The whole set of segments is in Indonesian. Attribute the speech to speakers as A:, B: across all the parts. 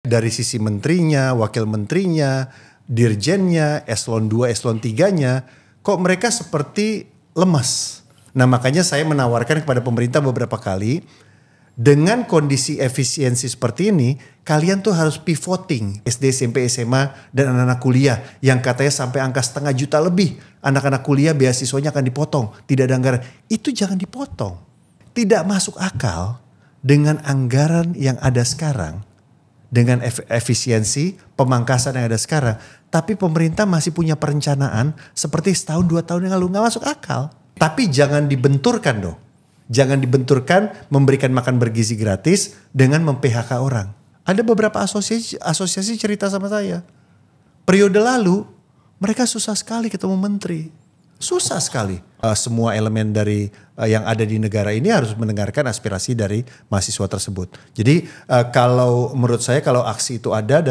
A: Dari sisi menterinya, wakil menterinya, dirjennya, eselon 2, eselon 3-nya, kok mereka seperti lemas. Nah makanya saya menawarkan kepada pemerintah beberapa kali, dengan kondisi efisiensi seperti ini, kalian tuh harus pivoting SD, SMP, SMA, dan anak-anak kuliah yang katanya sampai angka 500 juta lebih. Anak-anak kuliah beasiswanya akan dipotong, tidak ada anggaran. Itu jangan dipotong. Tidak masuk akal dengan anggaran yang ada sekarang. Dengan efisiensi pemangkasan yang ada sekarang. Tapi pemerintah masih punya perencanaan seperti setahun 2 tahun yang lalu, gak masuk akal. Tapi jangan dibenturkan dong. Jangan dibenturkan memberikan makan bergizi gratis dengan mem-PHK orang. Ada beberapa asosiasi cerita sama saya. Periode lalu mereka susah sekali ketemu menteri. Susah sekali. Semua elemen dari yang ada di negara ini harus mendengarkan aspirasi dari mahasiswa tersebut. Jadi kalau menurut saya kalau aksi itu ada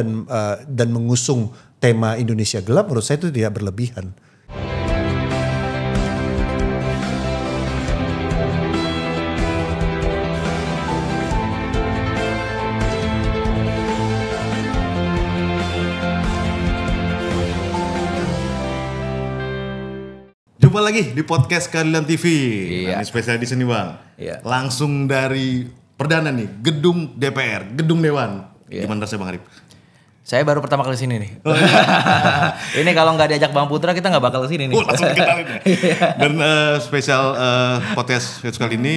A: dan mengusung tema Indonesia Gelap, menurut saya itu tidak berlebihan.
B: Jumpa lagi di podcast Keadilan TV.
C: Iya.
B: Nah, ini spesial di sini Bang.
C: Iya.
B: Langsung dari perdana nih, gedung DPR, gedung Dewan.
C: Iya.
B: Gimana rasanya Bang Arif?
C: Saya baru pertama kali sini nih. Ini kalau nggak diajak Bang Putra kita nggak bakal kesini nih.
B: Langsung kenalin ya. Dan spesial podcast kali ini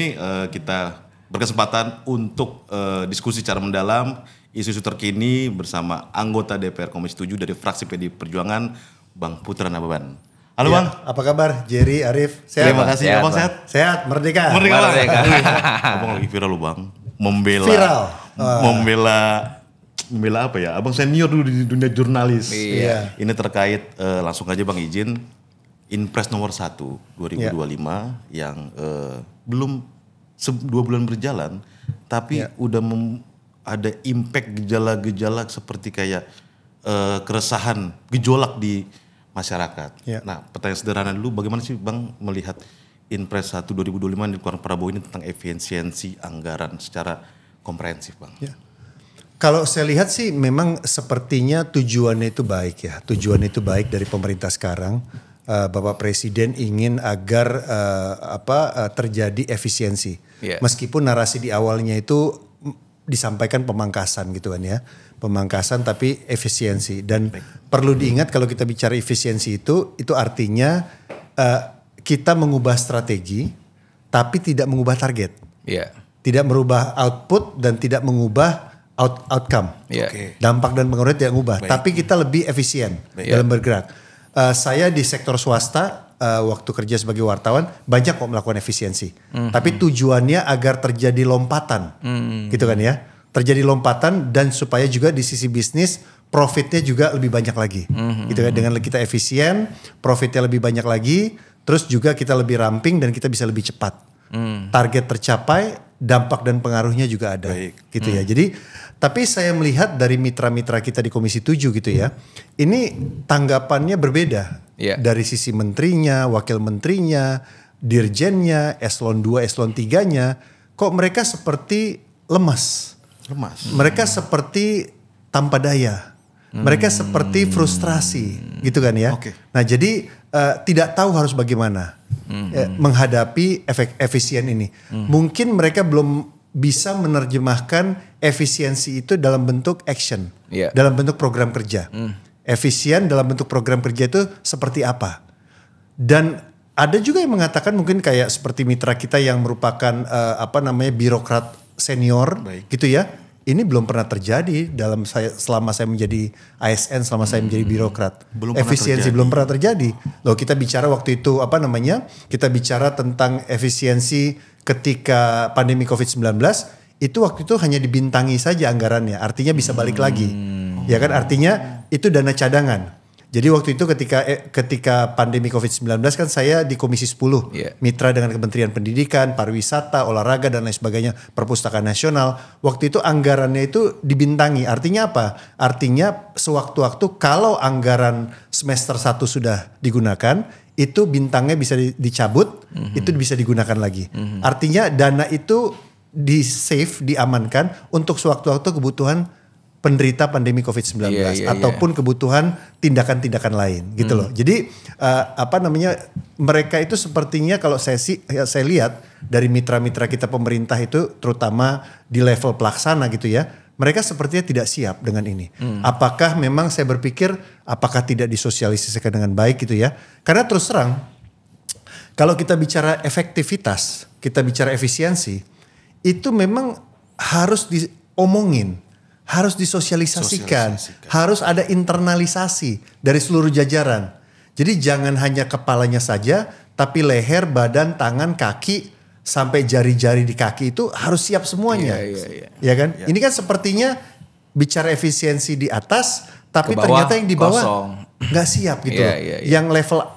B: kita berkesempatan untuk diskusi secara mendalam isu-isu terkini bersama anggota DPR Komisi 7 dari fraksi PD Perjuangan, Bang Putra Nababan. Halo
A: Ya,
B: Bang.
A: apa kabar Jerry, Arif? Sehat?
B: Terima kasih ya Bang, sehat.
A: Sehat, merdeka.
B: Merdeka.
C: Merdeka.
B: Abang lagi viral loh Bang. Membela.
A: Viral.
B: Membela apa ya? Abang senior dulu di dunia jurnalis.
C: Iya.
B: Ini terkait langsung aja Bang izin Inpres nomor 1 2025 yang belum 2 bulan berjalan tapi udah ada impact gejala-gejala seperti kayak keresahan, gejolak di masyarakat.
A: Ya.
B: Nah, pertanyaan sederhana dulu, bagaimana sih Bang melihat Inpres 1 2025 yang dikeluarkan Prabowo ini tentang efisiensi anggaran secara komprehensif Bang?
A: Ya. Kalau saya lihat sih memang sepertinya tujuannya itu baik ya. Tujuannya itu baik dari pemerintah sekarang. Bapak Presiden ingin agar terjadi efisiensi.
C: Yeah.
A: Meskipun narasi di awalnya itu disampaikan pemangkasan gitu kan ya. Pemangkasan tapi efisiensi. Dan perlu diingat kalau kita bicara efisiensi itu artinya kita mengubah strategi tapi tidak mengubah target.
C: Iya.
A: Tidak merubah output dan tidak mengubah outcome.
C: Iya.
B: Oke.
A: Dampak dan pengaruhnya tidak mengubah. Tapi kita lebih efisien dalam bergerak. Saya di sektor swasta waktu kerja sebagai wartawan banyak kok melakukan efisiensi. Tapi tujuannya agar terjadi lompatan. Gitu kan ya. Terjadi lompatan dan supaya juga di sisi bisnis profitnya juga lebih banyak lagi. Gitu kan, dengan kita efisien, profitnya lebih banyak lagi, terus juga kita lebih ramping dan kita bisa lebih cepat. Target tercapai, dampak dan pengaruhnya juga ada.
B: Baik.
A: Gitu ya. Jadi tapi saya melihat dari mitra-mitra kita di Komisi 7 gitu ya. Ini tanggapannya berbeda.
C: Iya.
A: Dari sisi menterinya, wakil menterinya, dirjennya, eselon 2, eselon 3-nya, kok mereka seperti lemas. Mereka seperti tanpa daya. Mereka seperti frustrasi gitu kan ya.
B: Oke.
A: Nah jadi tidak tahu harus bagaimana menghadapi efisien ini. Mungkin mereka belum bisa menerjemahkan efisiensi itu dalam bentuk action.
C: Yeah.
A: Dalam bentuk program kerja. Efisien dalam bentuk program kerja itu seperti apa. Dan ada juga yang mengatakan mungkin kayak seperti mitra kita yang merupakan birokrat senior.
B: Baik.
A: Gitu ya. Ini belum pernah terjadi selama saya menjadi ASN, selama saya menjadi birokrat. Efisiensi belum pernah terjadi. Loh kita bicara waktu itu kita bicara tentang efisiensi ketika pandemi COVID-19, itu waktu itu hanya dibintangi saja anggarannya, artinya bisa balik lagi. Ya kan, artinya itu dana cadangan. Jadi waktu itu ketika pandemi COVID-19 kan saya di Komisi 10, mitra dengan Kementerian Pendidikan, Pariwisata, Olahraga dan lain sebagainya, Perpustakaan Nasional. Waktu itu anggarannya itu dibintangi. Artinya apa? Artinya sewaktu-waktu kalau anggaran semester 1 sudah digunakan, itu bintangnya bisa dicabut, itu bisa digunakan lagi. Artinya dana itu di save, diamankan untuk sewaktu-waktu kebutuhan penderita pandemi COVID-19 ataupun kebutuhan tindakan-tindakan lain gitu loh. Jadi mereka itu sepertinya kalau saya lihat dari mitra-mitra kita pemerintah itu terutama di level pelaksana gitu ya, mereka sepertinya tidak siap dengan ini. Apakah memang saya berpikir apakah tidak disosialisasikan dengan baik gitu ya? Karena terus terang kalau kita bicara efektivitas, kita bicara efisiensi, itu memang harus diomongin, harus disosialisasikan, harus ada internalisasi dari seluruh jajaran. Jadi jangan hanya kepalanya saja, tapi leher, badan, tangan, kaki, sampai jari-jari di kaki itu harus siap semuanya. Ya kan? Ini kan sepertinya bicara efisiensi di atas, tapi ternyata yang di bawah nggak siap gitu. Yang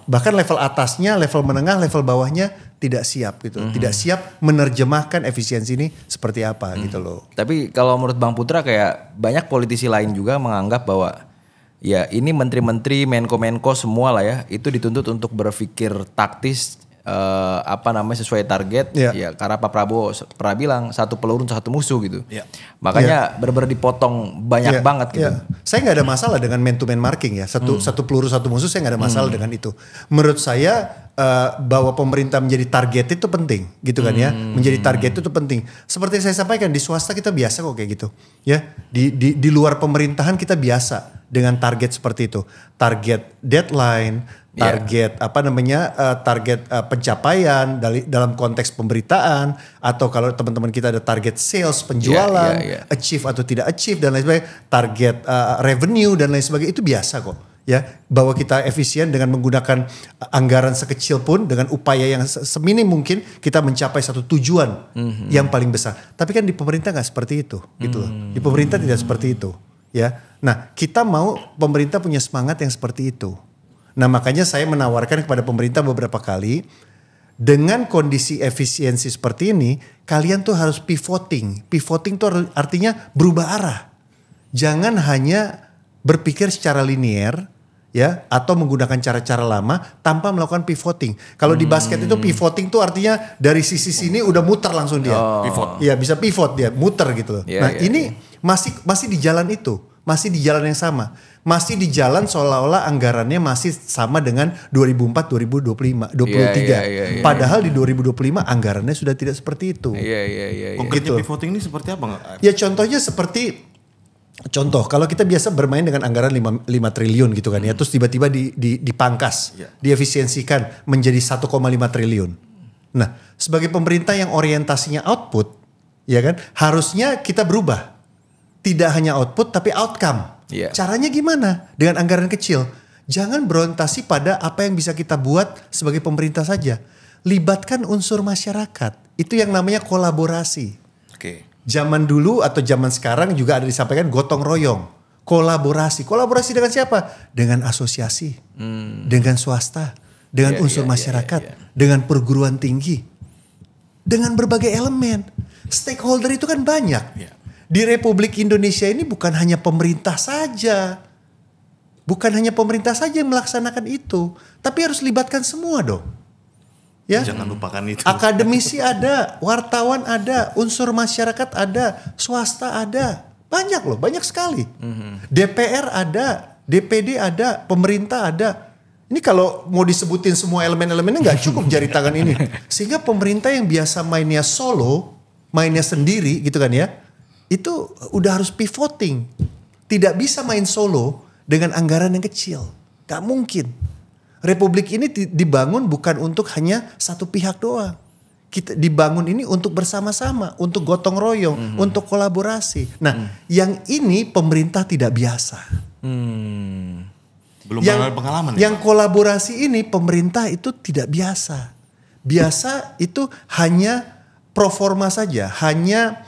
A: bahkan level atasnya, level menengah, level bawahnya tidak siap gitu. Tidak siap menerjemahkan efisiensi ini seperti apa gitu loh.
C: Tapi kalau menurut Bang Putra kayak banyak politisi lain juga menganggap bahwa ya ini menteri-menteri, menko-menko semua lah ya itu dituntut untuk berpikir taktis sesuai target ya karena Pak Prabowo pernah bilang satu peluru satu musuh gitu. Makanya benar-benar dipotong banyak banget gitu.
A: Saya nggak ada masalah dengan man to man marking ya. Satu peluru satu musuh saya nggak ada masalah dengan itu. Menurut saya bahwa pemerintah menjadi target itu penting gitu kan ya. Menjadi target itu penting. Seperti yang saya sampaikan di swasta kita biasa kok kayak gitu. Ya, di luar pemerintahan kita biasa dengan target seperti itu. Target deadline, target target pencapaian dalam konteks pemberitaan, atau kalau teman-teman kita ada target sales penjualan, achieve atau tidak achieve dan lain sebagainya, target revenue dan lain sebagainya, itu biasa kok ya, bahwa kita efisien dengan menggunakan anggaran sekecil pun dengan upaya yang seminim mungkin kita mencapai satu tujuan yang paling besar. Tapi kan di pemerintah nggak seperti itu gitu loh. Di pemerintah tidak seperti itu ya. Nah, kita mau pemerintah punya semangat yang seperti itu. Nah, makanya saya menawarkan kepada pemerintah beberapa kali, dengan kondisi efisiensi seperti ini, kalian tuh harus pivoting. Pivoting tuh artinya berubah arah. Jangan hanya berpikir secara linear, ya, atau menggunakan cara-cara lama tanpa melakukan pivoting. Kalau di basket itu pivoting tuh artinya dari sisi sini udah muter langsung dia.
B: Pivot.
A: Iya, bisa pivot dia, muter gitu loh. Ini masih di jalan itu, masih di jalan yang sama. Masih di jalan seolah-olah anggarannya masih sama dengan 2004-2023. Padahal di 2025 anggarannya sudah tidak seperti itu.
B: Konkretnya pivoting ini seperti apa?
A: Ya contohnya contoh kalau kita biasa bermain dengan anggaran 5 triliun gitu kan ya. Terus tiba-tiba dipangkas, diefisiensikan menjadi 1,5 triliun. Nah, sebagai pemerintah yang orientasinya output, ya kan, harusnya kita berubah. Tidak hanya output tapi outcome. Caranya gimana? Dengan anggaran kecil. Jangan berorientasi pada apa yang bisa kita buat sebagai pemerintah saja. Libatkan unsur masyarakat. Itu yang namanya kolaborasi. Zaman dulu atau zaman sekarang juga ada disampaikan gotong royong. Kolaborasi. Kolaborasi dengan siapa? Dengan asosiasi. Dengan swasta. Dengan unsur masyarakat. Dengan perguruan tinggi. Dengan berbagai elemen. Stakeholder itu kan banyak. Di Republik Indonesia ini bukan hanya pemerintah saja. Bukan hanya pemerintah saja yang melaksanakan itu. Tapi harus libatkan semua dong. Ya?
B: Jangan lupakan itu.
A: Akademisi ada, wartawan ada, unsur masyarakat ada, swasta ada. Banyak loh, banyak sekali. DPR ada, DPD ada, pemerintah ada. Ini kalau mau disebutin semua elemen-elemennya nggak cukup jari tangan ini. Sehingga pemerintah yang biasa mainnya solo, mainnya sendiri gitu kan ya. Itu udah harus pivoting. Tidak bisa main solo dengan anggaran yang kecil. Gak mungkin. Republik ini dibangun bukan untuk hanya satu pihak doang. Kita dibangun ini untuk bersama-sama, untuk gotong royong, untuk kolaborasi. Nah, yang ini pemerintah tidak biasa.
B: Belum ada pengalaman.
A: Yang kolaborasi ini pemerintah itu tidak biasa. Biasa itu hanya proforma saja, hanya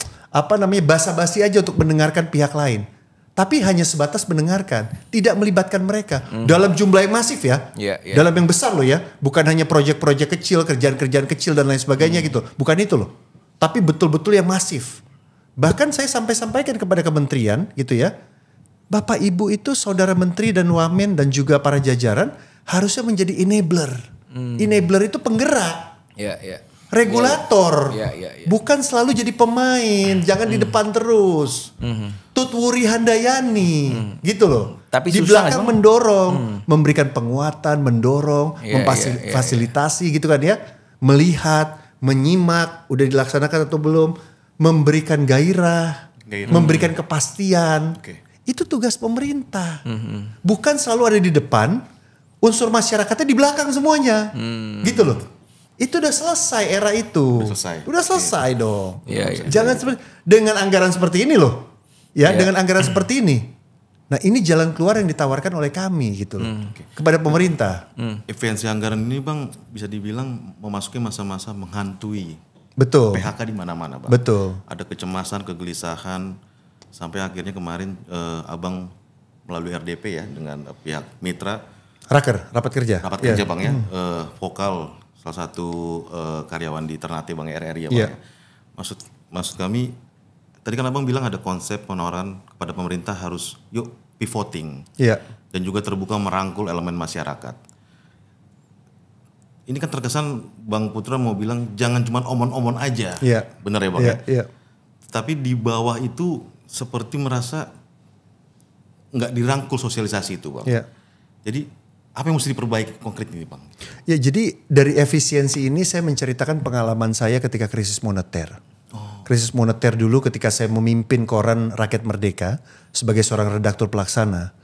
A: basa-basi aja untuk mendengarkan pihak lain. Tapi hanya sebatas mendengarkan, tidak melibatkan mereka. Dalam jumlah yang masif ya. Dalam yang besar loh ya. Bukan hanya proyek-proyek kecil, kerjaan-kerjaan kecil dan lain sebagainya gitu. Bukan itu loh. Tapi betul-betul yang masif. Bahkan saya sampai sampaikan kepada kementerian gitu ya. Bapak Ibu itu saudara menteri dan wamen dan juga para jajaran harusnya menjadi enabler. Enabler itu penggerak. regulator.
C: Iya.
A: Bukan selalu jadi pemain, jangan di depan terus. Tut Wuri Handayani, gitu loh.
C: Tapi
A: di
C: susah,
A: belakang
C: Bang.
A: mendorong, memberikan penguatan, mendorong,
C: Iya.
A: fasilitasi gitu kan ya. Melihat, menyimak, udah dilaksanakan atau belum, memberikan gairah. Memberikan kepastian.
B: Oke.
A: Itu tugas pemerintah. Bukan selalu ada di depan, unsur masyarakatnya di belakang semuanya. Gitu loh. Itu udah selesai era itu.
B: Udah
A: selesai dong.
C: Iya.
A: Jangan seperti dengan anggaran seperti ini loh. Ya,
C: Iya.
A: dengan anggaran seperti ini. Nah, ini jalan keluar yang ditawarkan oleh kami gitu loh. Kepada pemerintah.
B: Efisiensi anggaran ini Bang bisa dibilang memasuki masa-masa menghantui
A: Betul.
B: PHK di mana-mana Bang.
A: Betul.
B: Ada kecemasan, kegelisahan sampai akhirnya kemarin Abang melalui RDP ya dengan pihak mitra
A: Rapat kerja.
B: rapat
A: Iya.
B: kerja Bang ya, vokal salah satu karyawan di Ternate Bang RRI ya Bang.
A: Iya.
B: Ya. Maksud kami tadi kan Abang bilang ada konsep penawaran kepada pemerintah harus yuk pivoting
A: Iya.
B: dan juga terbuka merangkul elemen masyarakat. Ini kan terkesan Bang Putra mau bilang jangan cuma omon-omon aja.
A: Iya.
B: Benar ya Bang
A: Iya,
B: ya?
A: iya.
B: Tapi di bawah itu seperti merasa nggak dirangkul sosialisasi itu Bang.
A: Iya.
B: Jadi apa yang mesti diperbaiki konkret ini Bang?
A: Ya, jadi dari efisiensi ini saya menceritakan pengalaman saya ketika krisis moneter. Krisis moneter dulu ketika saya memimpin koran Rakyat Merdeka sebagai seorang redaktur pelaksana.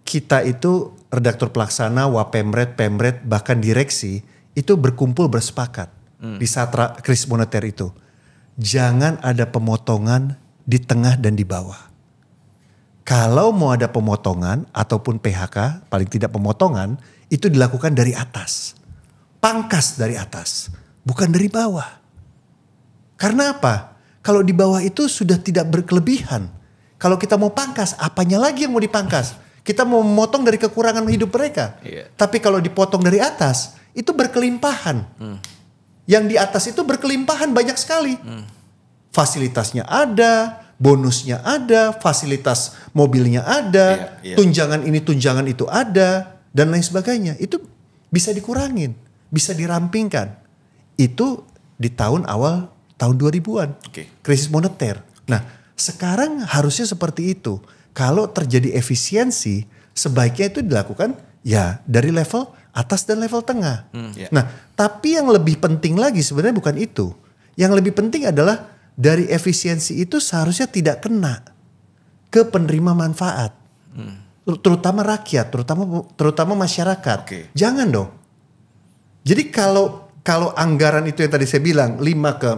A: Kita itu redaktur pelaksana, Wapemret, Pemret, bahkan direksi itu berkumpul bersepakat di saat krisis moneter itu. Jangan ada pemotongan di tengah dan di bawah. Kalau mau ada pemotongan ataupun PHK, paling tidak pemotongan, itu dilakukan dari atas. Pangkas dari atas, bukan dari bawah. Karena apa? Kalau di bawah itu sudah tidak berkelebihan. Kalau kita mau pangkas, apanya lagi yang mau dipangkas? Kita mau memotong dari kekurangan hidup mereka.
C: Iya.
A: Tapi kalau dipotong dari atas, itu berkelimpahan. Yang di atas itu berkelimpahan banyak sekali. Fasilitasnya ada, bonusnya ada, fasilitas mobilnya ada,
B: Iya.
A: tunjangan ini tunjangan itu ada, dan lain sebagainya. Itu bisa dikurangin, bisa dirampingkan. Itu di awal tahun 2000-an,
B: Oke.
A: krisis moneter. Nah, sekarang harusnya seperti itu. Kalau terjadi efisiensi, sebaiknya itu dilakukan ya dari level atas dan level tengah.
B: Iya.
A: Nah, tapi yang lebih penting lagi sebenarnya bukan itu. Yang lebih penting adalah dari efisiensi itu seharusnya tidak kena ke penerima manfaat. Terutama rakyat, terutama masyarakat.
B: Oke.
A: Jangan dong. Jadi kalau anggaran itu yang tadi saya bilang 5 ke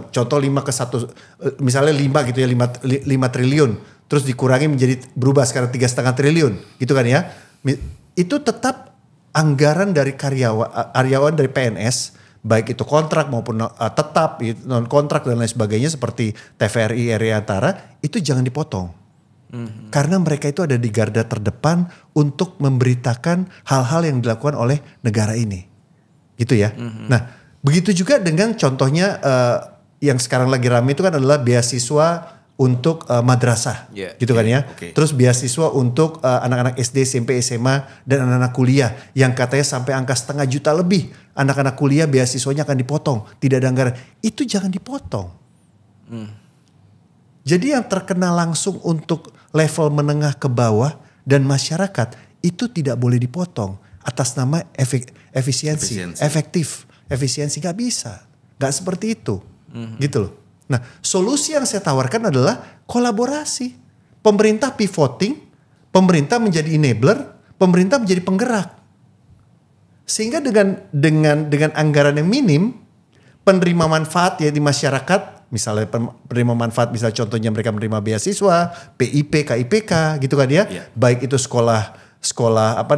A: 1, misalnya 5 gitu ya, 5 triliun, terus dikurangi menjadi berubah sekarang 3,5 triliun gitu kan ya. Itu tetap anggaran dari karyawan dari PNS, baik itu kontrak maupun tetap, non kontrak dan lain sebagainya seperti TVRI RI Antara, itu jangan dipotong. Karena mereka itu ada di garda terdepan untuk memberitakan hal-hal yang dilakukan oleh negara ini. Gitu ya. Nah, begitu juga dengan contohnya yang sekarang lagi ramai itu kan adalah beasiswa untuk madrasah.
C: Yeah.
A: Gitu kan ya.
B: Oke.
A: Terus beasiswa untuk anak-anak SD, SMP, SMA dan anak-anak kuliah yang katanya sampai angka 500 juta lebih. Anak-anak kuliah beasiswanya akan dipotong, tidak ada anggaran. Itu jangan dipotong. Jadi yang terkena langsung untuk level menengah ke bawah dan masyarakat itu tidak boleh dipotong atas nama efisiensi. Efektif, efisiensi nggak bisa, nggak seperti itu, gitu loh. Nah, solusi yang saya tawarkan adalah kolaborasi. Pemerintah pivoting, pemerintah menjadi enabler, pemerintah menjadi penggerak. Sehingga dengan anggaran yang minim, penerima manfaat ya di masyarakat, misalnya penerima manfaat, misalnya contohnya mereka menerima beasiswa, PIP, KIPK gitu kan ya.
B: Iya.
A: Baik itu sekolah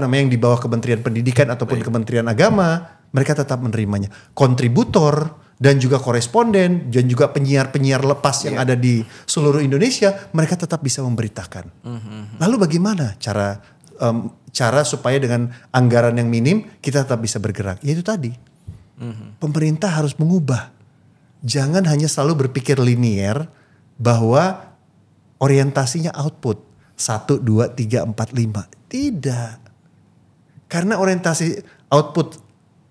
A: yang di bawah Kementerian Pendidikan ataupun Kementerian Agama, mereka tetap menerimanya. Kontributor dan juga koresponden dan juga penyiar-penyiar lepas yang ada di seluruh Indonesia, mereka tetap bisa memberitakan. Lalu bagaimana cara supaya dengan anggaran yang minim kita tetap bisa bergerak? Yaitu tadi, pemerintah harus mengubah. Jangan hanya selalu berpikir linier bahwa orientasinya output 1, 2, 3, 4, 5. Tidak. Karena orientasi output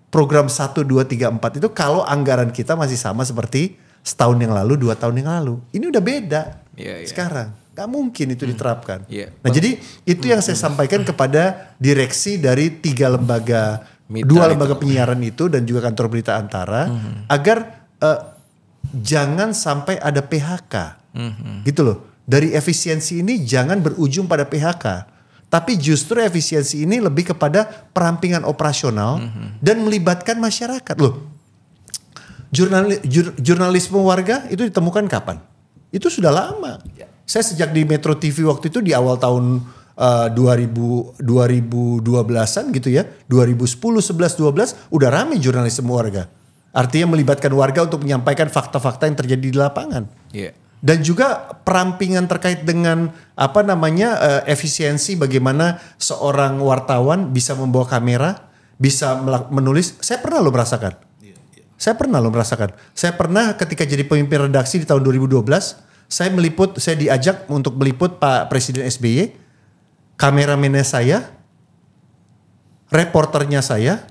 A: program 1, 2, 3, 4 itu kalau anggaran kita masih sama seperti setahun yang lalu, 2 tahun yang lalu. Ini udah beda sekarang. Gak mungkin itu diterapkan. Nah jadi itu yang saya sampaikan kepada direksi dari 3 lembaga, 2 lembaga penyiaran itu dan juga kantor berita Antara agar jangan sampai ada PHK. Gitu loh. Dari efisiensi ini jangan berujung pada PHK. Tapi justru efisiensi ini lebih kepada perampingan operasional dan melibatkan masyarakat. Loh, jurnalisme warga itu ditemukan kapan? Itu sudah lama. Saya sejak di Metro TV waktu itu di awal tahun 2012-an gitu ya. 2010, 11, 12 udah rame jurnalisme warga. Artinya melibatkan warga untuk menyampaikan fakta-fakta yang terjadi di lapangan. Dan juga perampingan terkait dengan efisiensi bagaimana seorang wartawan bisa membawa kamera, bisa menulis. Saya pernah lo merasakan. Saya pernah ketika jadi pemimpin redaksi di tahun 2012, saya diajak untuk meliput Pak Presiden SBY, kameramennya saya, reporternya saya,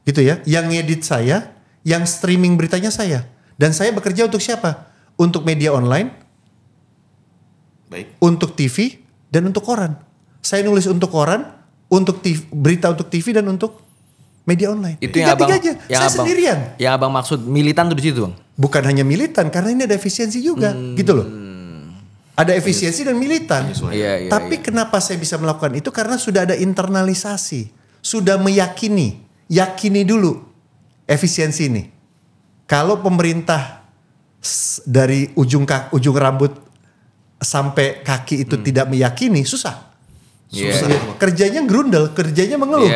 A: gitu ya, yang ngedit saya, yang streaming beritanya saya. Dan saya bekerja untuk siapa? Untuk media online, untuk TV, dan untuk koran. Saya nulis untuk koran, untuk TV, berita untuk TV dan untuk media online.
C: Itu yang abang,
A: aja. Saya sendirian.
C: Yang abang maksud militan tuh di situ, Bang?
A: Bukan hanya militan, karena ini ada efisiensi juga, gitu loh. Ada efisiensi dan militan. Tapi kenapa saya bisa melakukan itu? Karena sudah ada internalisasi, sudah yakini dulu efisiensi ini. Kalau pemerintah dari ujung rambut sampai kaki itu tidak meyakini, susah. Kerjanya gerundel, kerjanya mengeluh.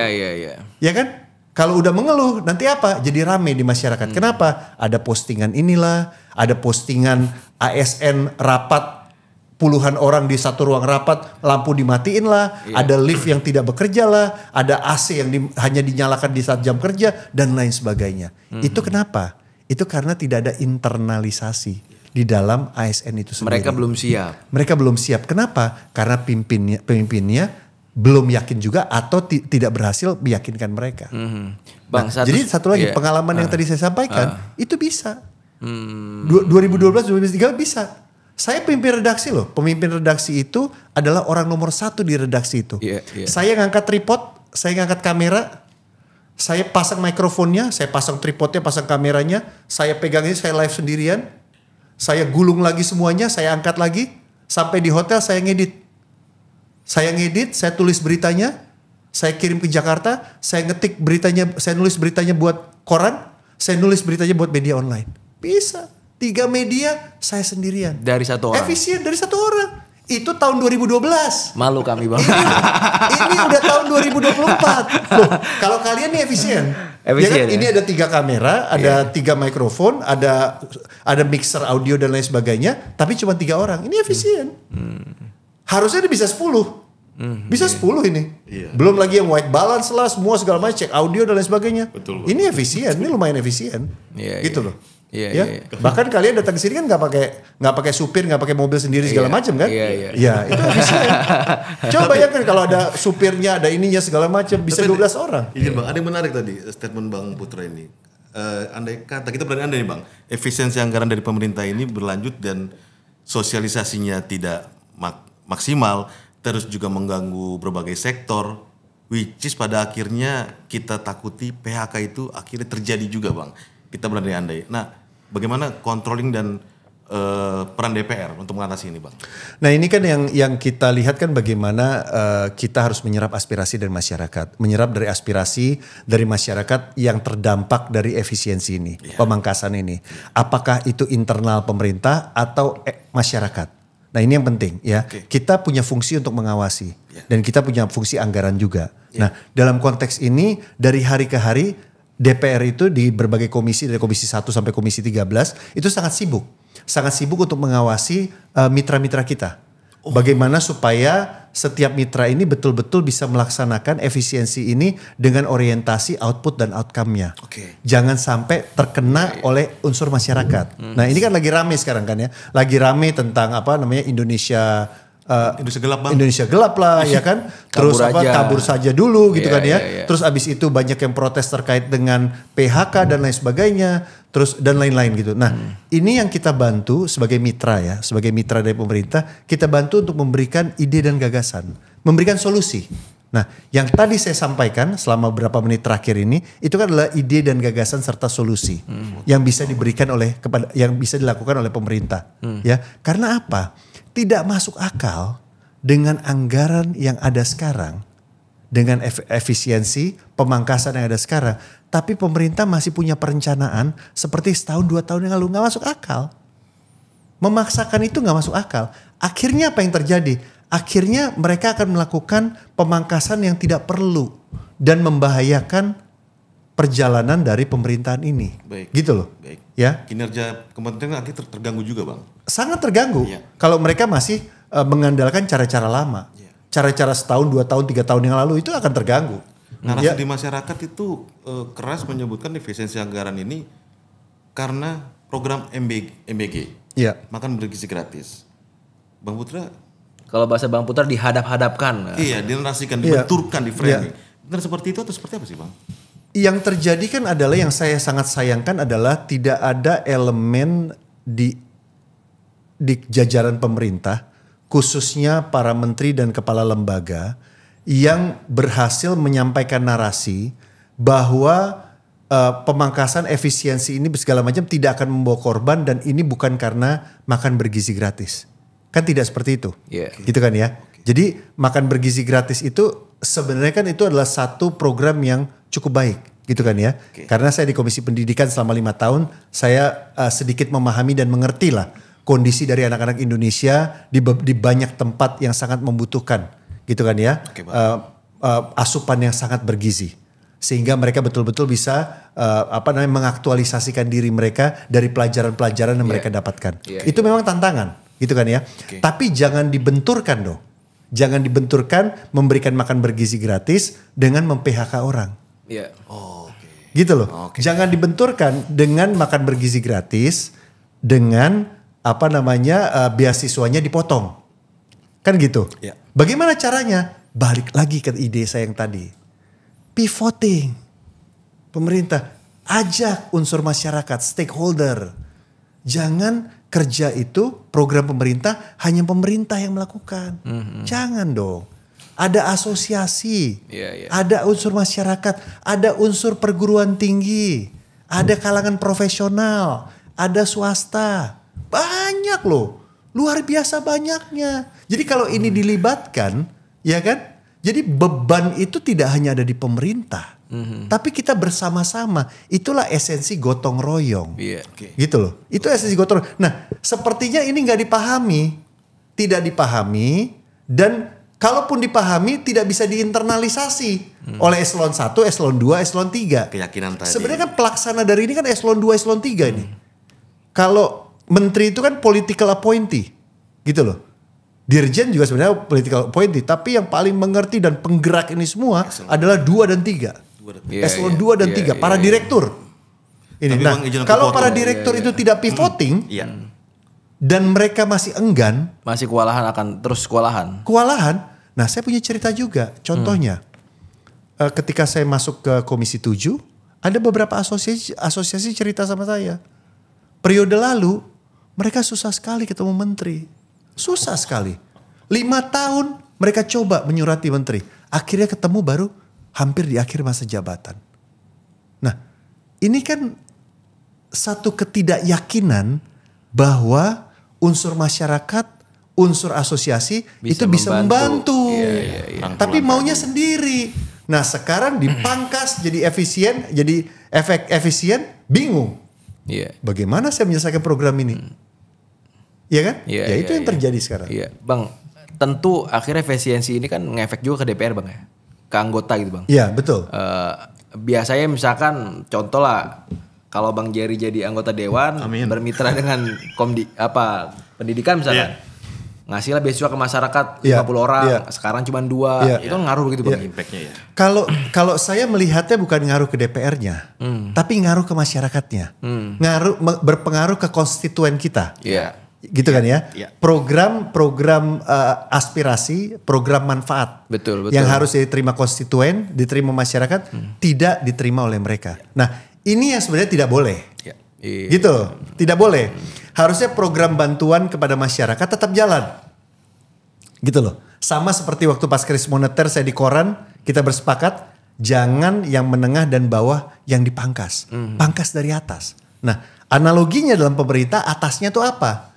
A: Ya kan? Kalau udah mengeluh, nanti apa? Jadi rame di masyarakat. Kenapa? Ada postingan inilah, ada postingan ASN rapat, puluhan orang di satu ruang rapat, lampu dimatiin lah, ada lift yang tidak bekerja lah, ada AC yang hanya dinyalakan di saat jam kerja, dan lain sebagainya. Itu kenapa? Itu karena tidak ada internalisasi di dalam ASN itu sendiri. Mereka belum siap. Kenapa? Karena pemimpinnya belum yakin juga atau tidak berhasil meyakinkan mereka.
C: Bang,
A: jadi satu lagi pengalaman yang tadi saya sampaikan itu bisa. 2012-2013 bisa. Saya pemimpin redaksi loh. Pemimpin redaksi itu adalah orang nomor 1 di redaksi itu. Saya ngangkat tripod, saya ngangkat kamera. Saya pasang mikrofonnya, saya pasang tripodnya, pasang kameranya, saya pegang ini, saya live sendirian, saya gulung lagi semuanya, saya angkat lagi, sampai di hotel saya ngedit. Saya tulis beritanya, saya kirim ke Jakarta, saya ngetik beritanya, saya nulis beritanya buat koran, saya nulis beritanya buat media online. Bisa, 3 media, saya sendirian.
C: Dari satu orang?
A: Efisien, dari satu orang. Itu tahun 2012.
C: Malu kami, Bang.
A: Ini udah tahun 2024. Loh, kalau kalian nih efisien. Ya kan? Ini ada 3 kamera, ada 3 mikrofon, ada mixer audio dan lain sebagainya. Tapi cuma 3 orang. Ini efisien. Harusnya bisa 10. Bisa 10 ini. Belum lagi yang white balance lah, semua segala macam, cek audio dan lain sebagainya. Ini efisien, ini lumayan efisien. Gitu loh. Bahkan kalian datang ke sini kan nggak pakai supir, nggak pakai mobil sendiri segala macam kan? Ya itu efisien. Coba bayangkan kalau ada supirnya, ada ininya segala macam, bisa 12 orang.
B: Iya Bang, ada yang menarik tadi statement Bang Putra ini. Andai kata kita berandai nih Bang, efisiensi anggaran dari pemerintah ini berlanjut dan sosialisasinya tidak maksimal, terus juga mengganggu berbagai sektor, which is pada akhirnya kita takuti PHK itu akhirnya terjadi juga Bang. Kita berandai-andai. Nah, bagaimana controlling dan peran DPR untuk mengatasi ini Bang?
A: Nah ini kan yang kita lihat kan bagaimana kita harus menyerap aspirasi dari masyarakat. Menyerap dari aspirasi dari masyarakat yang terdampak dari efisiensi ini, pemangkasan ini. Apakah itu internal pemerintah atau masyarakat? Nah ini yang penting ya. Kita punya fungsi untuk mengawasi. Dan kita punya fungsi anggaran juga. Nah dalam konteks ini dari hari ke hari DPR itu di berbagai komisi dari komisi 1 sampai komisi 13 itu sangat sibuk untuk mengawasi mitra-mitra kita. Bagaimana supaya setiap mitra ini betul-betul bisa melaksanakan efisiensi ini dengan orientasi output dan outcome-nya. Jangan sampai terkena oleh unsur masyarakat. Nah, ini kan lagi rame sekarang kan ya. Lagi rame tentang Indonesia
B: Indonesia gelap bang.
A: Indonesia gelap lah ya kan. Terus kabur saja dulu gitu kan ya. Terus abis itu banyak yang protes terkait dengan PHK dan lain sebagainya. Terus dan lain-lain gitu. Nah ini yang kita bantu sebagai mitra ya. Sebagai mitra dari pemerintah. Kita bantu untuk memberikan ide dan gagasan. Memberikan solusi. Nah yang tadi saya sampaikan selama beberapa menit terakhir ini. Itu kan adalah ide dan gagasan serta solusi. Yang bisa diberikan yang bisa dilakukan oleh pemerintah. Ya, karena apa? Tidak masuk akal dengan anggaran yang ada sekarang, dengan efisiensi pemangkasan yang ada sekarang, tapi pemerintah masih punya perencanaan seperti setahun 2 tahun yang lalu. Nggak masuk akal. Memaksakan itu nggak masuk akal. Akhirnya apa yang terjadi? Akhirnya mereka akan melakukan pemangkasan yang tidak perlu dan membahayakan perjalanan dari pemerintahan ini.
B: Baik.
A: Gitu loh.
B: Baik.
A: Ya.
B: Kinerja kementerian nanti terganggu juga bang.
A: Sangat terganggu kalau mereka masih mengandalkan cara-cara lama. Cara-cara setahun, 2 tahun, 3 tahun yang lalu itu akan terganggu.
B: Narasi di masyarakat itu keras menyebutkan efisiensi anggaran ini karena program MBG. Makan bergizi gratis. Bang Putra?
C: Kalau bahasa Bang Putra dihadap-hadapkan.
B: Iya, dinarasikan, dibenturkan, di framing. Benar seperti itu atau seperti apa sih bang?
A: Yang terjadi kan adalah yang saya sangat sayangkan adalah tidak ada elemen di jajaran pemerintah, khususnya para menteri dan kepala lembaga yang berhasil menyampaikan narasi bahwa pemangkasan efisiensi ini segala macam tidak akan membawa korban dan ini bukan karena makan bergizi gratis. Kan tidak seperti itu. Gitu kan ya. Jadi makan bergizi gratis itu sebenarnya kan itu adalah satu program yang cukup baik. Gitu kan ya. Karena saya di Komisi Pendidikan selama 5 tahun, saya sedikit memahami dan mengerti lah kondisi dari anak-anak Indonesia di banyak tempat yang sangat membutuhkan. Gitu kan ya. Asupan yang sangat bergizi. Sehingga mereka betul-betul bisa mengaktualisasikan diri mereka dari pelajaran-pelajaran yang mereka dapatkan. Itu memang tantangan. Gitu kan ya. Tapi jangan dibenturkan dong. Jangan dibenturkan memberikan makan bergizi gratis dengan mem-PHK orang. Gitu loh. Jangan dibenturkan dengan makan bergizi gratis dengan beasiswanya dipotong. Kan gitu. Bagaimana caranya? Balik lagi ke ide saya yang tadi. Pivoting. Pemerintah ajak unsur masyarakat, stakeholder. Jangan kerja itu program pemerintah hanya pemerintah yang melakukan. Jangan dong. Ada asosiasi, ada unsur masyarakat, ada unsur perguruan tinggi, ada kalangan profesional, ada swasta. Banyak loh. Luar biasa banyaknya. Jadi kalau ini dilibatkan, ya kan? Jadi beban itu tidak hanya ada di pemerintah. Tapi kita bersama-sama. Itulah esensi gotong royong. Gitu loh. Itu esensi gotong royong. Nah sepertinya ini gak dipahami. Tidak dipahami. Dan kalaupun dipahami tidak bisa diinternalisasi. Oleh eselon 1, eselon 2, eselon 3.
B: Keyakinan tadi.
A: Sebenarnya kan pelaksana dari ini kan eselon 2, eselon 3 ini. Kalau menteri itu kan political appointee. Gitu loh. Dirjen juga sebenarnya political appointee. Tapi yang paling mengerti dan penggerak ini semua adalah 2 dan 3. Eselon 2 dan 3, para direktur. Ini. Nah, kalau para direktur itu tidak pivoting dan mereka masih enggan,
C: masih kewalahan akan terus kewalahan.
A: Nah, saya punya cerita juga. Contohnya, ketika saya masuk ke Komisi 7, ada beberapa asosiasi cerita sama saya. Periode lalu, mereka susah sekali ketemu menteri. Susah sekali. 5 tahun mereka coba menyurati menteri. Akhirnya ketemu baru hampir di akhir masa jabatan. Nah, ini kan satu ketidakyakinan bahwa unsur masyarakat, unsur asosiasi itu bisa membantu. Tapi maunya sendiri. Nah, sekarang dipangkas jadi efisien, jadi efisien, bingung. Bagaimana saya menyelesaikan program ini? Iya kan? Itu yang terjadi sekarang.
C: Bang, tentu akhirnya efisiensi ini kan ngefek juga ke DPR bang ya. Ke anggota gitu bang.
A: Iya betul.
C: Biasanya misalkan contoh lah kalau Bang Jerry jadi anggota dewan bermitra dengan pendidikan misalkan ngasih lah beasiswa ke masyarakat 50 orang sekarang cuma 2 itu ngaruh begitu bang impactnya ya.
A: Kalau saya melihatnya bukan ngaruh ke tapi ngaruh ke masyarakatnya, berpengaruh ke konstituen kita. gitu kan ya.
B: Iya.
A: Program aspirasi, program manfaat.
C: Betul.
A: Yang harus diterima konstituen, diterima masyarakat, tidak diterima oleh mereka. Nah, ini yang sebenarnya tidak boleh.
C: Ya. Iya.
A: Gitu, tidak boleh. Harusnya program bantuan kepada masyarakat tetap jalan. Gitu loh. Sama seperti waktu pas krisis moneter saya di koran, kita bersepakat jangan yang menengah dan bawah yang dipangkas. Pangkas dari atas. Nah, analoginya dalam pemerintah atasnya tuh apa?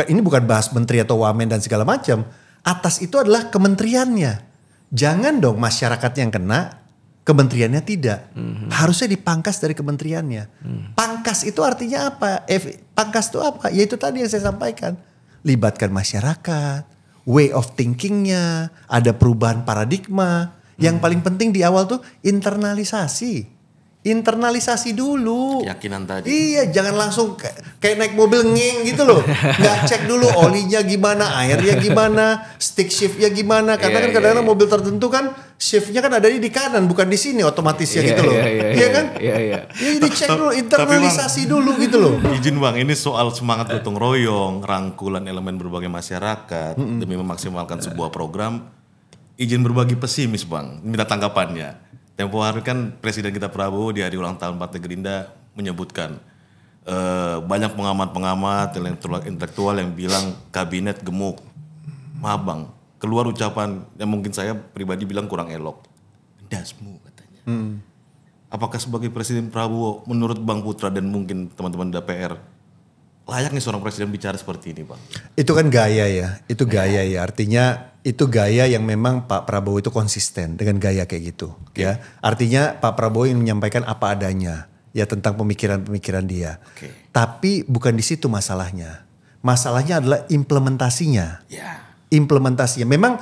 A: Ini bukan bahas menteri atau wamen dan segala macam. Atas itu adalah kementeriannya. Jangan dong masyarakat yang kena, kementeriannya tidak. Harusnya dipangkas dari kementeriannya. Pangkas itu artinya apa? Pangkas itu apa? Ya itu tadi yang saya sampaikan. Libatkan masyarakat, way of thinkingnya, ada perubahan paradigma. Yang paling penting di awal tuh internalisasi. Internalisasi dulu.
B: Keyakinan tadi.
A: Iya, jangan langsung kayak naik mobil ngeng gitu loh. Nggak cek dulu olinya gimana, airnya gimana, stick shiftnya gimana. Karena kan kadang-kadang mobil tertentu kan shiftnya kan ada di kanan, bukan di sini otomatisnya gitu loh. Iya kan? Iya. Jadi dicek dulu, internalisasi dulu gitu loh.
B: Izin Bang, ini soal semangat gotong royong, rangkulan elemen berbagai masyarakat demi memaksimalkan sebuah program. Izin berbagi pesimis Bang, minta tanggapannya. Tempo hari kan Presiden kita Prabowo di hari ulang tahun Partai Gerindra menyebutkan banyak pengamat-pengamat intelektual yang bilang kabinet gemuk. Maaf Bang, keluar ucapan yang mungkin saya pribadi bilang kurang elok. Dasmu katanya. Apakah sebagai Presiden Prabowo menurut Bang Putra dan mungkin teman-teman DPR layak nih seorang presiden bicara seperti ini Bang?
A: Itu kan gaya ya, itu gaya ya. Artinya itu gaya yang memang Pak Prabowo itu konsisten dengan gaya kayak gitu. Ya, artinya Pak Prabowo yang menyampaikan apa adanya ya tentang pemikiran-pemikiran dia. Tapi bukan di situ masalahnya. Masalahnya adalah implementasinya. Implementasinya. Memang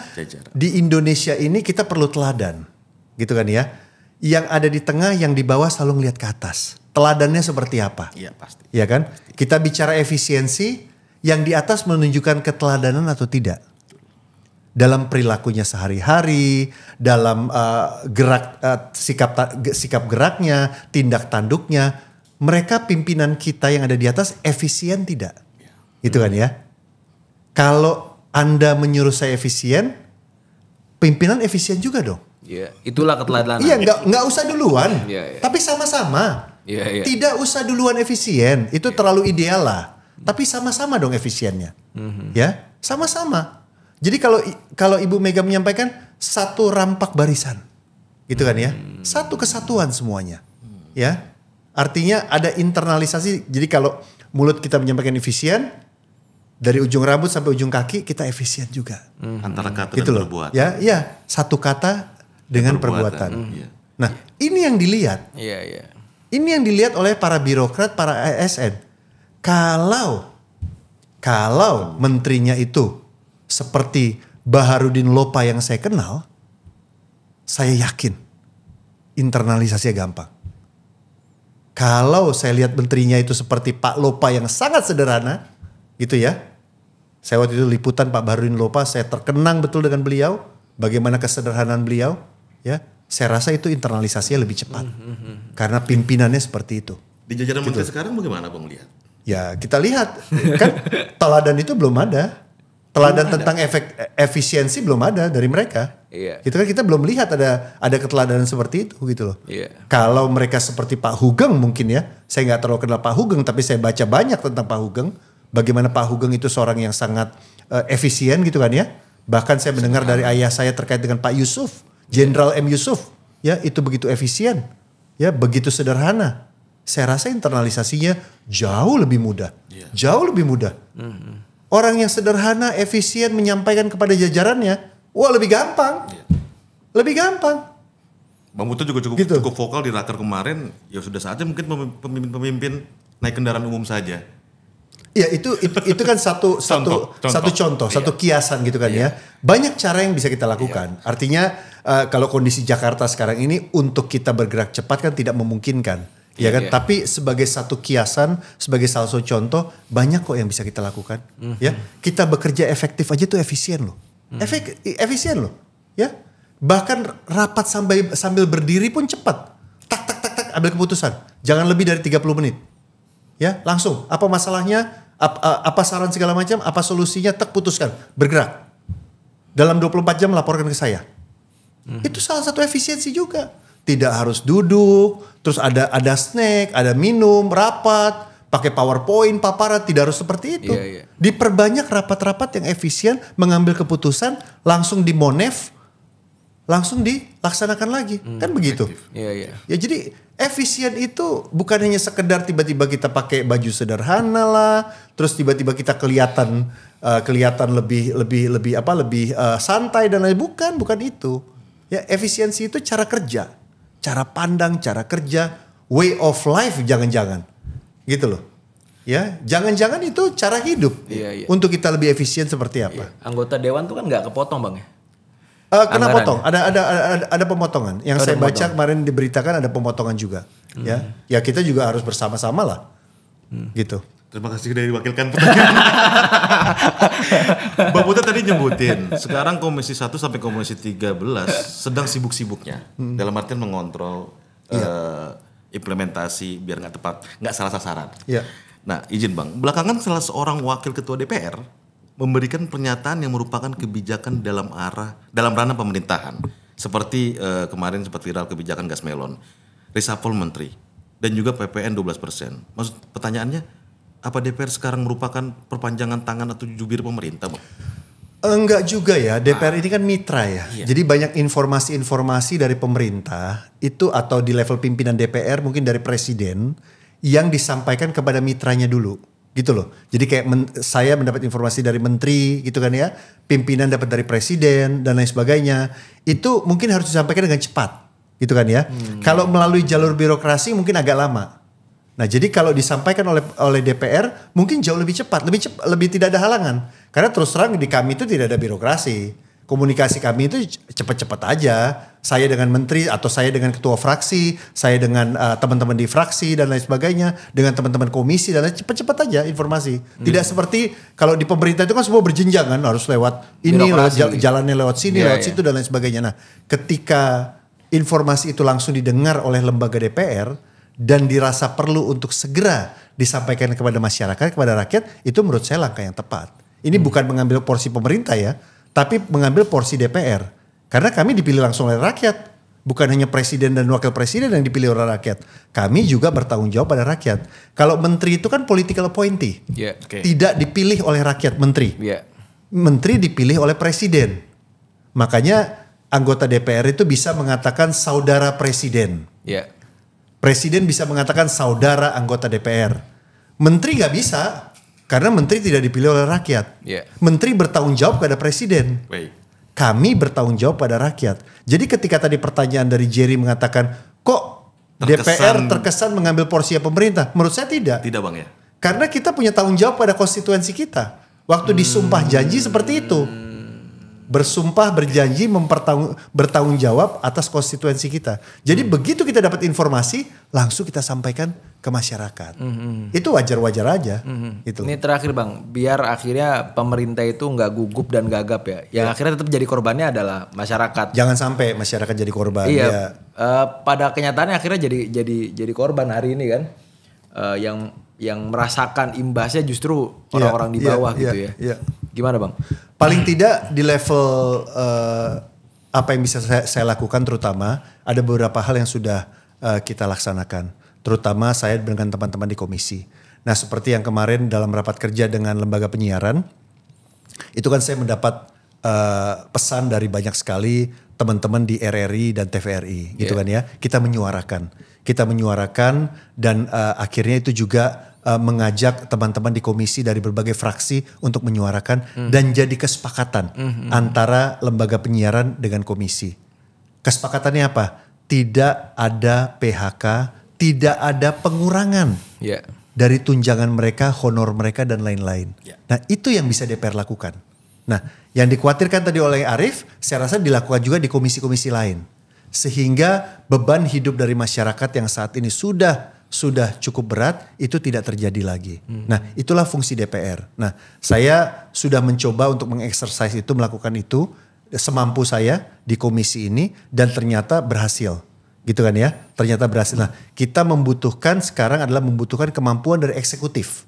A: di Indonesia ini kita perlu teladan, gitu kan ya. Yang ada di tengah, yang di bawah selalu ngeliat ke atas. Teladannya seperti apa?
B: Iya pasti.
A: Ya kan? Kita bicara efisiensi, yang di atas menunjukkan keteladanan atau tidak. Dalam perilakunya sehari-hari, dalam sikap geraknya, tindak tanduknya. Mereka pimpinan kita yang ada di atas efisien tidak? Gitu kan ya? Kalau Anda menyuruh saya efisien, pimpinan efisien juga dong.
C: Iya, itulah keteladanan.
A: Iya, nggak usah duluan. Tapi sama-sama. Tidak usah duluan efisien, itu terlalu ideal lah. Tapi sama-sama dong efisiennya, ya sama-sama. Jadi kalau Ibu Mega menyampaikan satu rampak barisan, gitu kan ya, satu kesatuan semuanya, ya. Artinya ada internalisasi. Jadi kalau mulut kita menyampaikan efisien, dari ujung rambut sampai ujung kaki kita efisien juga.
B: Antara kata
A: gitu
B: dan
A: loh.
B: perbuatan.
A: Ya, satu kata dengan perbuatan. Nah, ini yang dilihat. Ini yang dilihat oleh para birokrat, para ASN. Kalau menterinya itu seperti Baharudin Lopa yang saya kenal, saya yakin internalisasinya gampang. Kalau saya lihat menterinya itu seperti Pak Lopa yang sangat sederhana, gitu ya. Saya waktu itu liputan Pak Baharudin Lopa, saya terkenang betul dengan beliau, bagaimana kesederhanaan beliau, ya. Saya rasa itu internalisasinya lebih cepat. Karena pimpinannya seperti itu.
B: Di jajaran menteri sekarang bagaimana Bang lihat?
A: Ya kita lihat. Kan teladan itu belum ada. Teladan tentang efisiensi belum ada dari mereka. Gitu kan kita belum lihat ada keteladanan seperti itu gitu loh. Kalau mereka seperti Pak Hugeng mungkin ya. Saya gak terlalu kenal Pak Hugeng tapi saya baca banyak tentang Pak Hugeng. Bagaimana Pak Hugeng itu seorang yang sangat efisien gitu kan ya. Bahkan saya mendengar dari ayah saya terkait dengan Pak Yusuf. Jenderal M. Yusuf, ya itu begitu efisien, ya begitu sederhana. Saya rasa internalisasinya jauh lebih mudah, jauh lebih mudah. Orang yang sederhana, efisien menyampaikan kepada jajarannya, wah lebih gampang, lebih gampang.
B: Bang Putra juga cukup vokal di raker kemarin. Ya sudah saatnya mungkin pemimpin-pemimpin naik kendaraan umum saja.
A: Ya itu kan satu contoh, satu kiasan gitu kan ya. Banyak cara yang bisa kita lakukan. Artinya kalau kondisi Jakarta sekarang ini untuk kita bergerak cepat kan tidak memungkinkan, ya kan? Tapi sebagai satu kiasan, sebagai salah satu contoh, banyak kok yang bisa kita lakukan. Ya, kita bekerja efektif aja tuh efisien loh, efisien loh, ya. Bahkan rapat sambil berdiri pun cepat, tak ambil keputusan, jangan lebih dari 30 menit. Ya, langsung. Apa masalahnya? apa saran segala macam, apa solusinya, putuskan, bergerak. Dalam 24 jam laporkan ke saya. Itu salah satu efisiensi juga. Tidak harus duduk, terus ada snack, ada minum, rapat, pakai PowerPoint, paparan, tidak harus seperti itu. Diperbanyak rapat-rapat yang efisien, mengambil keputusan, langsung dimonef, langsung dilaksanakan lagi. Kan begitu. Ya jadi efisien itu bukan hanya sekedar tiba-tiba kita pakai baju sederhana lah, terus tiba-tiba kita kelihatan lebih santai dan lain, bukan itu. Ya, efisiensi itu cara kerja, cara pandang, cara kerja, way of life jangan-jangan. Gitu loh. Ya, jangan-jangan itu cara hidup. Untuk kita lebih efisien seperti apa?
C: Anggota dewan tuh kan nggak kepotong, Bang ya?
A: Kena potong, ada pemotongan. Yang saya baca kemarin diberitakan ada pemotongan juga. Ya kita juga harus bersama-sama lah, gitu.
B: Terima kasih sudah diwakilkan pertanyaan. Bang Putra tadi nyebutin, sekarang Komisi 1 sampai Komisi 13 sedang sibuk-sibuknya. Dalam artian mengontrol implementasi biar nggak salah sasaran. Nah izin Bang, belakangan salah seorang wakil ketua DPR memberikan pernyataan yang merupakan kebijakan dalam ranah pemerintahan. Seperti kemarin sempat viral kebijakan gas melon, reshuffle menteri, dan juga PPN 12%. Maksud pertanyaannya, apa DPR sekarang merupakan perpanjangan tangan atau jubir pemerintah, Bang?
A: Enggak juga ya, DPR ini kan mitra ya. Jadi banyak informasi-informasi dari pemerintah itu atau di level pimpinan DPR mungkin dari presiden yang disampaikan kepada mitranya dulu. Gitu loh. Jadi kayak saya mendapat informasi dari menteri gitu kan ya. Pimpinan dapat dari presiden dan lain sebagainya. Itu mungkin harus disampaikan dengan cepat. Gitu kan ya. Kalau melalui jalur birokrasi mungkin agak lama. Nah jadi kalau disampaikan oleh DPR mungkin jauh lebih cepat, lebih tidak ada halangan. Karena terus terang di kami itu tidak ada birokrasi. Komunikasi kami itu cepat-cepat aja. Saya dengan menteri atau saya dengan ketua fraksi, saya dengan teman-teman di fraksi dan lain sebagainya, dengan teman-teman komisi dan lain, cepat-cepat aja informasi. Tidak seperti kalau di pemerintah itu kan semua berjenjang kan, harus lewat ini, jalannya lewat sini, lewat situ dan lain sebagainya. Nah ketika informasi itu langsung didengar oleh lembaga DPR, dan dirasa perlu untuk segera disampaikan kepada masyarakat, kepada rakyat, itu menurut saya langkah yang tepat. Ini bukan mengambil porsi pemerintah ya, tapi mengambil porsi DPR. Karena kami dipilih langsung oleh rakyat. Bukan hanya presiden dan wakil presiden yang dipilih oleh rakyat. Kami juga bertanggung jawab pada rakyat. Kalau menteri itu kan political appointee. Tidak dipilih oleh rakyat menteri. Menteri dipilih oleh presiden. Makanya anggota DPR itu bisa mengatakan saudara presiden. Presiden bisa mengatakan saudara anggota DPR. Menteri gak bisa. Karena menteri tidak dipilih oleh rakyat. Menteri bertanggung jawab pada presiden. Kami bertanggung jawab pada rakyat. Jadi ketika tadi pertanyaan dari Jerry mengatakan, kok DPR terkesan mengambil porsi pemerintah? Menurut saya tidak.
B: Tidak Bang ya?
A: Karena kita punya tanggung jawab pada konstituensi kita. Waktu disumpah janji seperti itu. Bersumpah berjanji bertanggung jawab atas konstituensi kita. Jadi begitu kita dapat informasi langsung kita sampaikan ke masyarakat. Itu wajar-wajar aja. Itu.
C: Ini terakhir Bang, biar akhirnya pemerintah itu nggak gugup dan gagap ya. Yang akhirnya tetap jadi korbannya adalah masyarakat.
A: Jangan sampai masyarakat jadi korban.
C: Iya. Pada kenyataannya akhirnya jadi korban hari ini kan. Yang merasakan imbasnya justru orang-orang di bawah gitu ya. Gimana Bang?
A: Paling tidak di level apa yang bisa saya lakukan, terutama ada beberapa hal yang sudah kita laksanakan. Terutama saya dengan teman-teman di komisi. Nah seperti yang kemarin dalam rapat kerja dengan lembaga penyiaran, itu kan saya mendapat pesan dari banyak sekali teman-teman di RRI dan TVRI gitu kan ya. Kita menyuarakan dan akhirnya itu juga mengajak teman-teman di komisi dari berbagai fraksi untuk menyuarakan dan jadi kesepakatan antara lembaga penyiaran dengan komisi. Kesepakatannya apa? Tidak ada PHK, tidak ada pengurangan dari tunjangan mereka, honor mereka dan lain-lain. Nah itu yang bisa DPR lakukan. Nah yang dikhawatirkan tadi oleh Arief, saya rasa dilakukan juga di komisi-komisi lain. Sehingga beban hidup dari masyarakat yang saat ini sudah cukup berat itu tidak terjadi lagi. Nah itulah fungsi DPR. Nah saya sudah mencoba untuk mengeksersis itu, melakukan itu semampu saya di komisi ini dan ternyata berhasil. Gitu kan ya, ternyata berhasil. Nah kita sekarang adalah membutuhkan kemampuan dari eksekutif.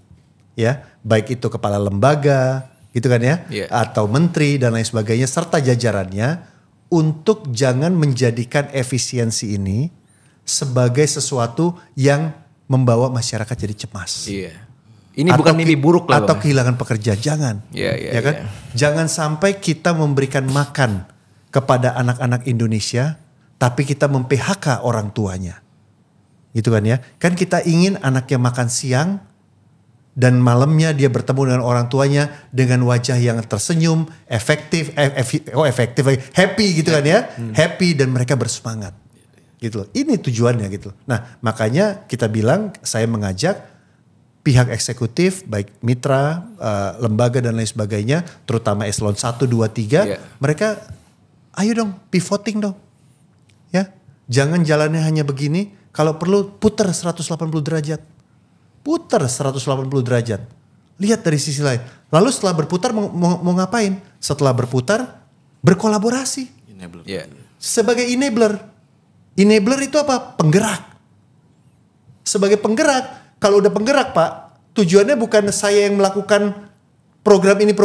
A: ya, baik itu kepala lembaga, gitu kan ya, atau menteri dan lain sebagainya serta jajarannya untuk jangan menjadikan efisiensi ini sebagai sesuatu yang membawa masyarakat jadi cemas.
C: Iya. Ini bukan mimpi buruk lah.
A: Atau kehilangan pekerjaan, jangan.
C: Ya
A: Kan? Jangan sampai kita memberikan makan kepada anak-anak Indonesia tapi kita mem-PHK orang tuanya. Gitu kan ya. Kan kita ingin anaknya makan siang dan malamnya dia bertemu dengan orang tuanya dengan wajah yang tersenyum, efektif, happy gitu kan ya. Happy dan mereka bersemangat. Gitu loh. Ini tujuannya gitu. Nah, makanya kita bilang saya mengajak pihak eksekutif baik mitra, lembaga dan lain sebagainya, terutama eselon 1 2 3, mereka ayo dong pivoting dong. Ya. Jangan jalannya hanya begini, kalau perlu putar 180 derajat. Putar 180 derajat. Lihat dari sisi lain. Lalu setelah berputar mau ngapain? Setelah berputar berkolaborasi. Sebagai enabler. Enabler itu apa? Penggerak. Sebagai penggerak. Kalau udah penggerak Pak, tujuannya bukan saya yang melakukan program ini.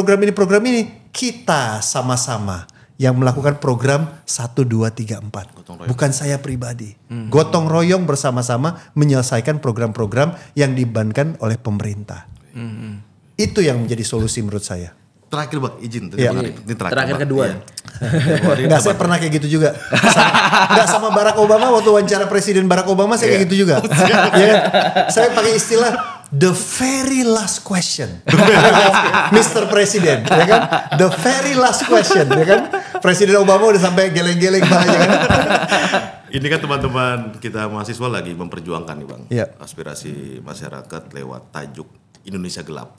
A: Kita sama-sama yang melakukan program 1, 2, 3, 4. Bukan saya pribadi. Gotong royong bersama-sama menyelesaikan program-program yang dibebankan oleh pemerintah. Itu yang menjadi solusi menurut saya.
B: Terakhir Bang, izin.
C: Ini terakhir kedua.
A: Enggak, saya pernah kayak gitu juga. Enggak sama Barack Obama, waktu wawancara Presiden Barack Obama saya kayak gitu juga. Ya, saya pakai istilah the very last question. Mr. President, ya kan? The very last question, ya kan? Presiden Obama udah sampai geleng-geleng palanya kan.
B: Ini kan teman-teman kita mahasiswa lagi memperjuangkan nih Bang. Aspirasi masyarakat lewat tajuk Indonesia Gelap.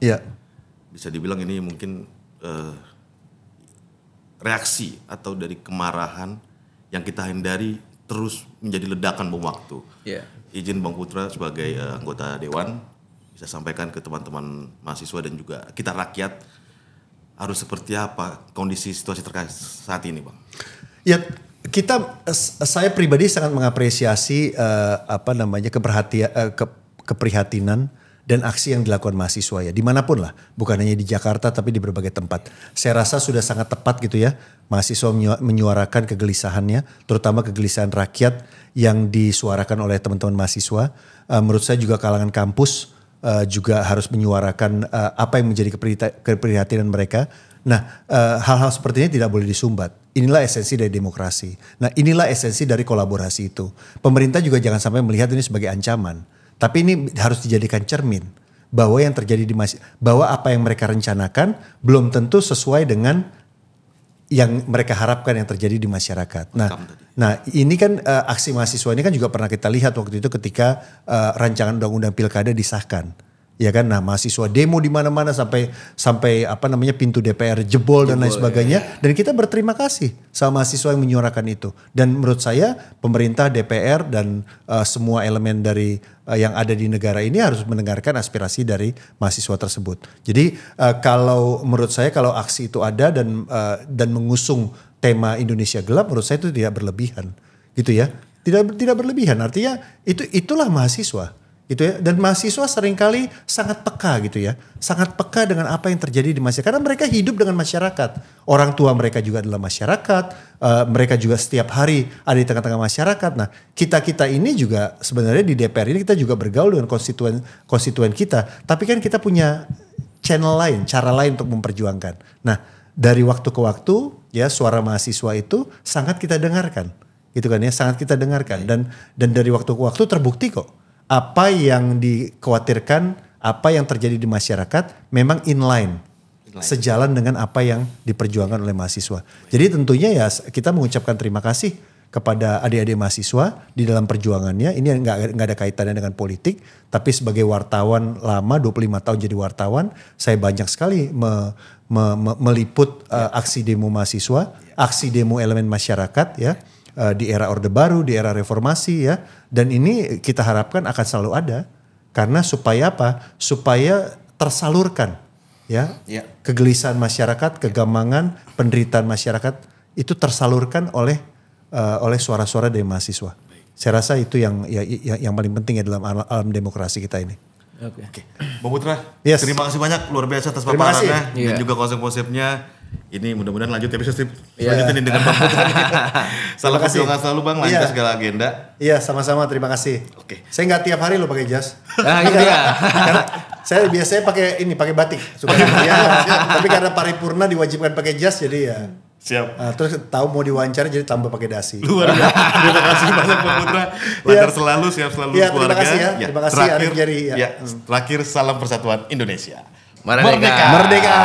B: Bisa dibilang ini mungkin reaksi atau dari kemarahan yang kita hindari terus menjadi ledakan bom waktu. Izin Bang Putra sebagai anggota Dewan bisa sampaikan ke teman-teman mahasiswa dan juga kita rakyat harus seperti apa kondisi situasi terkait saat ini Bang? Ya
A: saya pribadi sangat mengapresiasi keprihatinan dan aksi yang dilakukan mahasiswa ya dimanapun lah, bukan hanya di Jakarta tapi di berbagai tempat. Saya rasa sudah sangat tepat gitu ya mahasiswa menyuarakan kegelisahannya, terutama kegelisahan rakyat yang disuarakan oleh teman-teman mahasiswa. Menurut saya juga kalangan kampus juga harus menyuarakan apa yang menjadi keprihatinan mereka. Nah, hal-hal seperti ini tidak boleh disumbat. Inilah esensi dari demokrasi. Nah, inilah esensi dari kolaborasi itu. Pemerintah juga jangan sampai melihat ini sebagai ancaman. Tapi ini harus dijadikan cermin bahwa yang terjadi bahwa apa yang mereka rencanakan belum tentu sesuai dengan yang mereka harapkan yang terjadi di masyarakat. Nah, ini kan aksi mahasiswa ini kan juga pernah kita lihat waktu itu ketika rancangan undang-undang pilkada disahkan. Ya kan, nah mahasiswa demo di mana-mana sampai pintu DPR jebol dan lain sebagainya. Dan kita berterima kasih sama mahasiswa yang menyuarakan itu. Dan menurut saya pemerintah, DPR dan semua elemen dari yang ada di negara ini harus mendengarkan aspirasi dari mahasiswa tersebut. Jadi kalau menurut saya kalau aksi itu ada dan mengusung tema Indonesia Gelap, menurut saya itu tidak berlebihan, gitu ya. Tidak berlebihan. Artinya itulah mahasiswa. Gitu ya, dan mahasiswa seringkali sangat peka gitu ya, sangat peka dengan apa yang terjadi di masyarakat karena mereka hidup dengan masyarakat, orang tua mereka juga adalah masyarakat, mereka juga setiap hari ada di tengah-tengah masyarakat. Nah kita ini juga sebenarnya di DPR ini kita juga bergaul dengan konstituen kita, tapi kan kita punya channel lain, cara lain untuk memperjuangkan. Nah dari waktu ke waktu ya suara mahasiswa itu sangat kita dengarkan, gitu kan ya, sangat kita dengarkan dan dari waktu ke waktu terbukti kok. Apa yang dikhawatirkan, apa yang terjadi di masyarakat memang inline. Sejalan dengan apa yang diperjuangkan oleh mahasiswa. Jadi tentunya ya kita mengucapkan terima kasih kepada adik-adik mahasiswa di dalam perjuangannya. Ini nggak ada kaitannya dengan politik, tapi sebagai wartawan lama 25 tahun jadi wartawan, saya banyak sekali meliput aksi demo mahasiswa, aksi demo elemen masyarakat ya. Di era Orde Baru, di era reformasi ya. Dan ini kita harapkan akan selalu ada. Karena supaya apa? Supaya tersalurkan ya. Kegelisahan masyarakat, kegamangan, penderitaan masyarakat itu tersalurkan oleh suara-suara dari mahasiswa. Saya rasa itu yang paling penting ya dalam alam demokrasi kita ini.
B: Oke. Bang Putra,
A: Yes.
B: terima kasih banyak luar biasa atas
A: Terima kasih.
B: paparannya dan
C: Iya.
B: juga konsep-konsepnya. Ini mudah-mudahan lanjut episode selanjutnya nih dengan Bang Putra. Salam
A: kasih.
B: perjuangan selalu Bang, lancar
A: Iya.
B: segala agenda.
A: Iya, sama-sama, terima kasih.
B: Oke.
A: Saya nggak tiap hari loh pakai jas.
C: Nah, gitu ya.
A: Karena saya biasanya pakai batik. Suka ya, tapi karena paripurna diwajibkan pakai jas jadi ya.
B: Siap.
A: Terus tahu mau diwawancara jadi tambah pakai dasi.
B: Luar biasa. Terima kasih banyak Bang Putra. Lancar selalu, siap selalu
A: Iya,
B: keluarga.
A: terima kasih ya. Terima kasih,
B: Terakhir,
A: Arif Jari, ya.
B: Terakhir salam persatuan Indonesia.
C: Merdeka.
A: Merdeka.